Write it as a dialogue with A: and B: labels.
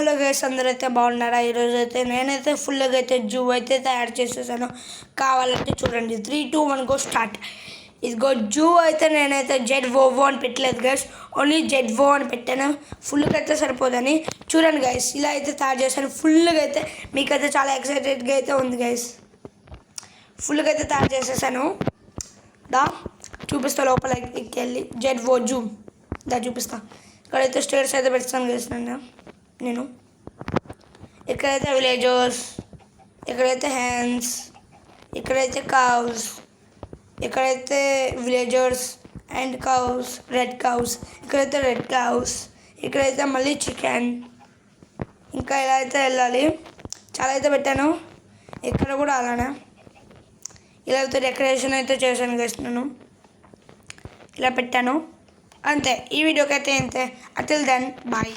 A: Hello guys, అందరైతే బాగున్నారా? ఈరోజు అయితే నేనైతే ఫుల్గా అయితే జూ అయితే తయారు చేసేసాను. కావాలంటే చూడండి. 3, 2, 1 గో స్టార్ట్. ఇదిగో జూ అయితే నేనైతే ZOO అని పెట్టలేదు గైస్, ఓన్లీ ZOO అని పెట్టాను. ఫుల్గా అయితే సరిపోదని చూడండి గైస్. ఇలా అయితే తయారు చేశాను. ఫుల్గా అయితే మీకైతే చాలా ఎక్సైటెడ్గా అయితే ఉంది గైస్. ఫుల్గా అయితే తయారు చేసేసాను. దా చూపిస్తా లోపల వెళ్ళి ZOO జూ దా చూపిస్తా. ఇక్కడైతే స్టేర్స్ అయితే పెడతాను గైస్. నేను ఇక్కడైతే విలేజర్స్, ఇక్కడైతే హ్యాండ్స్, ఇక్కడైతే కౌస్, ఇక్కడైతే villagers and cows, red cows, ఇక్కడైతే రెడ్ కౌస్, ఇక్కడైతే మళ్ళీ చికెన్. ఇంకా ఇలా అయితే వెళ్ళాలి. చాలా అయితే పెట్టాను. ఇక్కడ కూడా అలానే ఇలా అయితే డెకరేషన్ అయితే చేశాను గైస్. నేను ఇలా పెట్టాను అంతే. ఈ వీడియోకి అయితే అంతే. Until then bye.